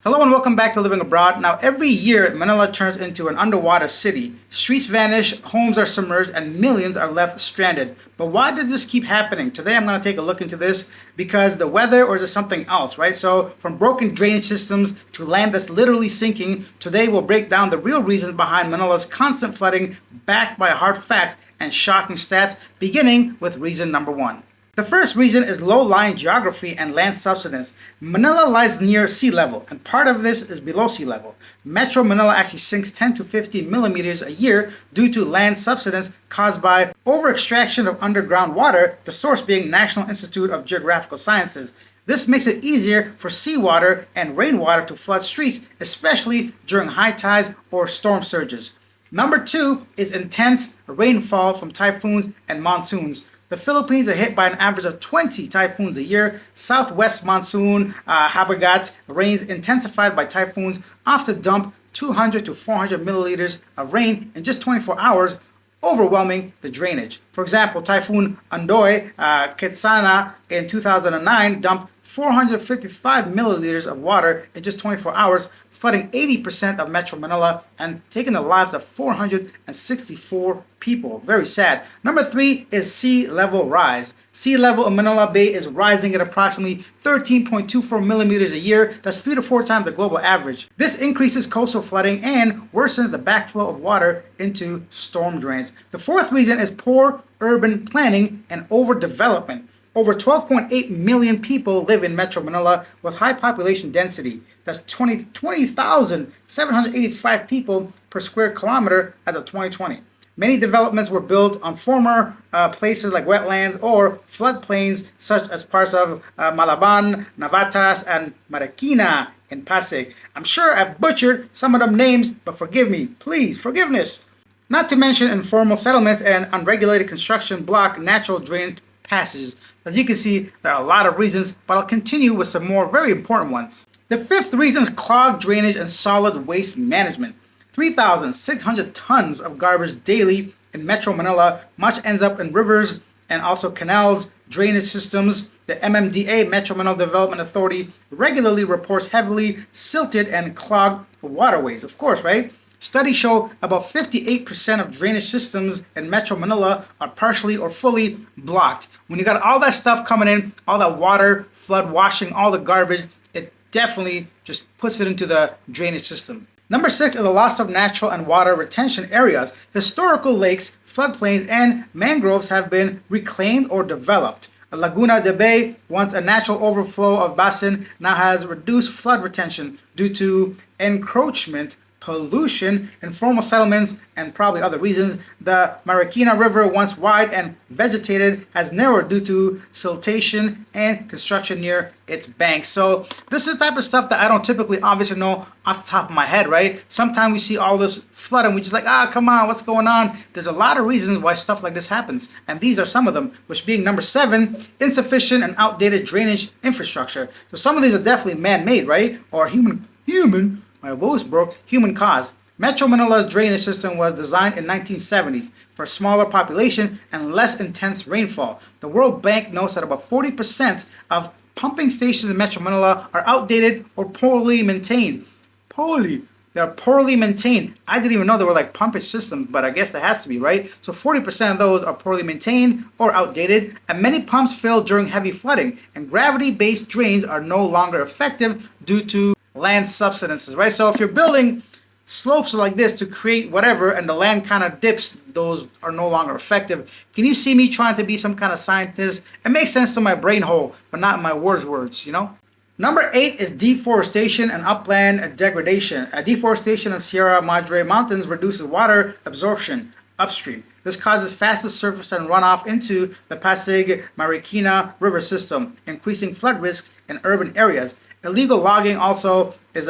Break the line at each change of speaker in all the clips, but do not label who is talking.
Hello and welcome back to Living Abroad. Now, every year, Manila turns into an underwater city. Streets vanish, homes are submerged, and millions are left stranded. But why does this keep happening? Today, I'm going to take a look into this because the weather, or is it something else, right? So, from broken drainage systems to land that's literally sinking, today we'll break down the real reasons behind Manila's constant flooding, backed by hard facts and shocking stats, beginning with reason number one. The first reason is low-lying geography and land subsidence. Manila lies near sea level, and part of this is below sea level. Metro Manila actually sinks 10 to 15 millimeters a year due to land subsidence caused by over-extraction of underground water, the source being National Institute of Geographical Sciences. This makes it easier for seawater and rainwater to flood streets, especially during high tides or storm surges. Number two is intense rainfall from typhoons and monsoons. The Philippines are hit by an average of 20 typhoons a year. Southwest monsoon habagat rains intensified by typhoons often dump 200 to 400 milliliters of rain in just 24 hours, overwhelming the drainage. For example, Typhoon Andoy Ketsana in 2009 dumped 455 milliliters of water in just 24 hours, flooding 80% of Metro Manila and taking the lives of 464 people. Very sad. Number three is sea level rise. Sea level in Manila Bay is rising at approximately 13.24 millimeters a year. That's 3 to 4 times the global average. This increases coastal flooding and worsens the backflow of water into storm drains. The fourth reason is poor urban planning and overdevelopment. Over 12.8 million people live in Metro Manila with high population density. That's 20,785 people per square kilometer as of 2020. Many developments were built on former places like wetlands or floodplains, such as parts of Malaban, Navatas, and Marikina in Pasig. I'm sure I've butchered some of them names, but forgive me. Please, forgiveness. Not to mention informal settlements and unregulated construction block natural drain passages. As you can see, there are a lot of reasons, but I'll continue with some more very important ones. The fifth reason is clogged drainage and solid waste management. 3,600 tons of garbage daily in Metro Manila. Much ends up in rivers and also canals, drainage systems. The MMDA, Metro Manila Development Authority, regularly reports heavily silted and clogged waterways. Of course, right? Studies show about 58% of drainage systems in Metro Manila are partially or fully blocked. When you got all that stuff coming in, all that water, flood washing, all the garbage, it definitely just puts it into the drainage system. Number six is the loss of natural and water retention areas. Historical lakes, floodplains, and mangroves have been reclaimed or developed. Laguna de Bay, once a natural overflow of basin, now has reduced flood retention due to encroachment, pollution, informal settlements, and probably other reasons. The Marikina River, once wide and vegetated, has narrowed due to siltation and construction near its banks. So this is the type of stuff that I don't typically obviously know off the top of my head, right? Sometimes we see all this flood and we just like, come on, what's going on? There's a lot of reasons why stuff like this happens, and these are some of them, which being number seven, insufficient and outdated drainage infrastructure. So some of these are definitely man-made, right? Or human, my voice broke, human caused. Metro Manila's drainage system was designed in 1970s for a smaller population and less intense rainfall. The World Bank notes that about 40% of pumping stations in Metro Manila are outdated or poorly maintained. They're poorly maintained. I didn't even know they were like pumpage systems, but I guess that has to be, right? So 40% of those are poorly maintained or outdated, and many pumps fail during heavy flooding, and gravity-based drains are no longer effective due to land subsidences, right? So if you're building slopes like this to create whatever and the land kind of dips, those are no longer effective. Can you see me trying to be some kind of scientist? It makes sense to my brain hole, but not in my words, you know? Number eight is deforestation and upland degradation. Deforestation in Sierra Madre Mountains reduces water absorption upstream. This causes faster surface and runoff into the Pasig Marikina River system, increasing flood risks in urban areas. Illegal logging also is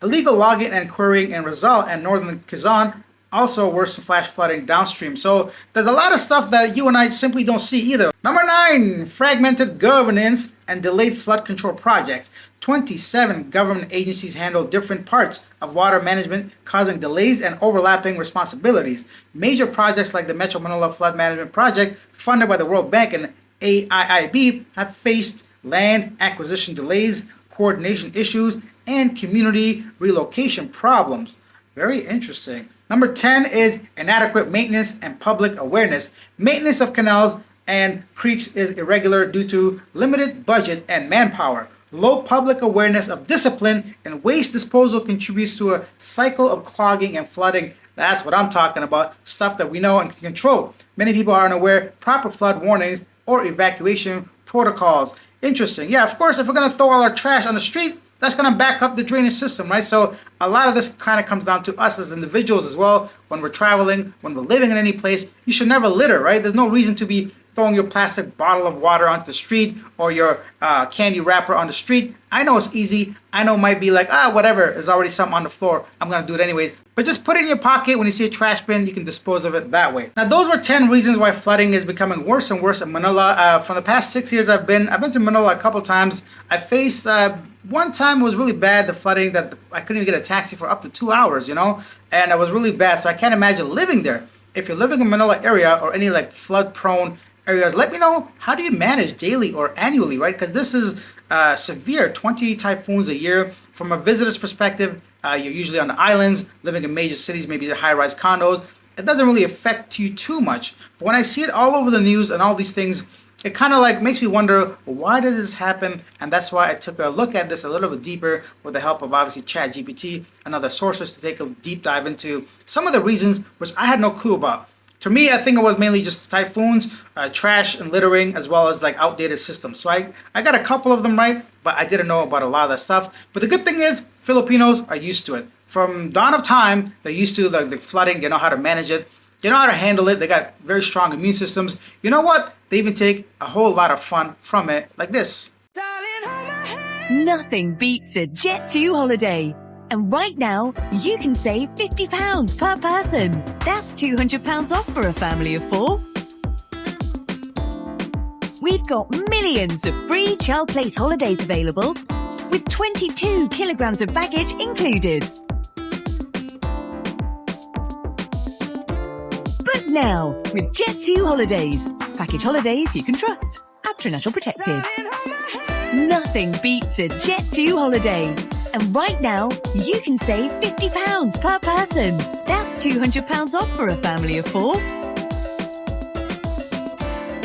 illegal logging and quarrying in Rizal and northern Quezon also worsen flash flooding downstream. So there's a lot of stuff that you and I simply don't see either. Number nine, fragmented governance and delayed flood control projects. 27 government agencies handle different parts of water management, causing delays and overlapping responsibilities. Major projects like the Metro Manila Flood Management Project, funded by the World Bank and AIIB, have faced land acquisition delays, coordination issues, and community relocation problems. Very interesting. Number 10 is inadequate maintenance and public awareness. Maintenance of canals and creeks is irregular due to limited budget and manpower. Low public awareness of discipline and waste disposal contributes to a cycle of clogging and flooding. That's what I'm talking about, stuff that we know and can control. Many people aren't aware proper flood warnings or evacuation protocols. Interesting. Yeah, of course, if we're going to throw all our trash on the street, that's going to back up the drainage system, right? So a lot of this kind of comes down to us as individuals as well. When we're traveling, when we're living in any place, you should never litter, right? There's no reason to be throwing your plastic bottle of water onto the street or your candy wrapper on the street. I know it's easy. I know it might be like, whatever, there's already something on the floor. I'm going to do it anyways. But just put it in your pocket. When you see a trash bin, you can dispose of it that way. Now, those were 10 reasons why flooding is becoming worse and worse in Manila. From the past 6 years I've been to Manila a couple times. I faced, one time it was really bad, the flooding, that I couldn't even get a taxi for up to 2 hours, you know? And it was really bad. So I can't imagine living there. If you're living in Manila area or any like flood prone areas, let me know, how do you manage daily or annually, right? Because this is severe, 20 typhoons a year. From a visitor's perspective, you're usually on the islands, living in major cities, maybe the high-rise condos. It doesn't really affect you too much. But when I see it all over the news and all these things, it kind of like makes me wonder, why did this happen? And that's why I took a look at this a little bit deeper with the help of obviously ChatGPT and other sources to take a deep dive into some of the reasons which I had no clue about. To me, I think it was mainly just typhoons, trash and littering, as well as like outdated systems. So I got a couple of them right, but I didn't know about a lot of that stuff. But the good thing is, Filipinos are used to it. From dawn of time, they're used to the flooding. They know how to manage it. They know how to handle it. They got very strong immune systems. You know what? They even take a whole lot of fun from it, like this.
Nothing beats a Jet2 holiday. And right now, you can save £50 per person. That's £200 off for a family of 4. We've got millions of free child place holidays available, with 22 kilograms of baggage included. But now, with Jet2 holidays, package holidays you can trust, international protected. Nothing beats a Jet2 holiday. And right now, you can save £50 per person. That's £200 off for a family of 4.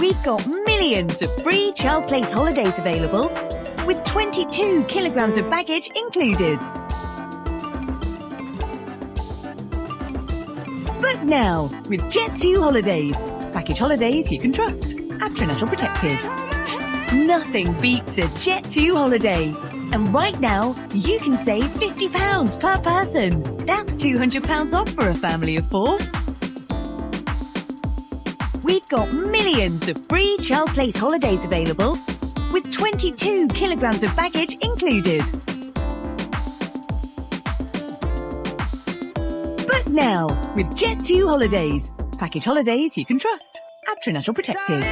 We've got millions of free child place holidays available, with 22 kilograms of baggage included. But now, with Jet2 holidays, package holidays you can trust, international protected. Nothing beats a Jet2 holiday. And right now, you can save £50 per person. That's £200 off for a family of 4. We've got millions of free child place holidays available, with 22 kilograms of baggage included. But now, with Jet2 holidays, package holidays you can trust, international protected.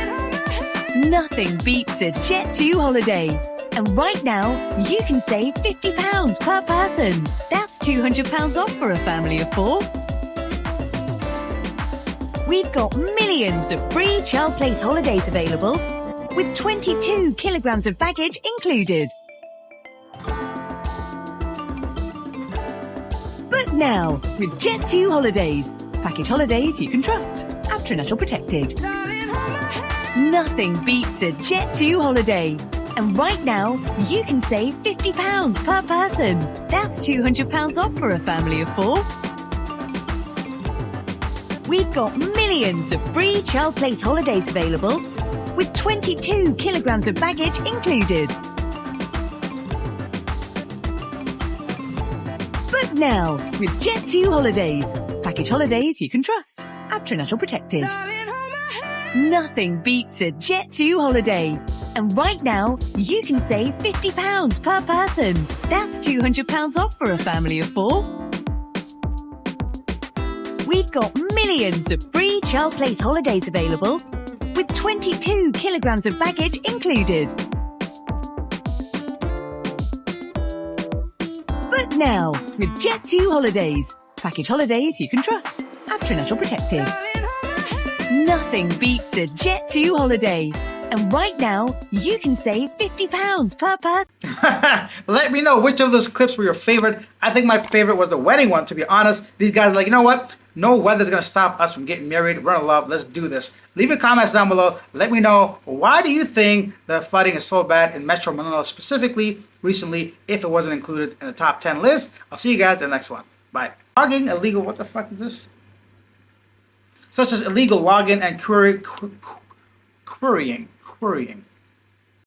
Nothing beats a Jet2 holiday. And right now, you can save £50 per person. That's £200 off for a family of 4. We've got millions of free child place holidays available, with 22 kilograms of baggage included. But now, with Jet2 holidays, package holidays you can trust, international protected. Nothing beats a Jet2 holiday. And right now, you can save £50 per person. That's £200 off for a family of 4. We've got millions of free child place holidays available, with 22 kilograms of baggage included. But now, with Jet2 holidays, package holidays you can trust, international protected. Nothing beats a Jet2 holiday. And right now, you can save £50 per person. That's £200 off for a family of 4. We've got millions of free child place holidays available, with 22 kilograms of baggage included. But now, with Jet2 holidays, package holidays you can trust, international protected. Nothing beats a Jet2 holiday. And right now, you can save £50 per person.
Let me know which of those clips were your favorite. I think my favorite was the wedding one, to be honest. These guys are like, you know what? No weather's gonna stop us from getting married. We're in love. Let's do this. Leave your comments down below. Let me know, why do you think the flooding is so bad in Metro Manila specifically recently, if it wasn't included in the top 10 list? I'll see you guys in the next one. Bye. Logging illegal, what the fuck is this? Such as illegal login and querying.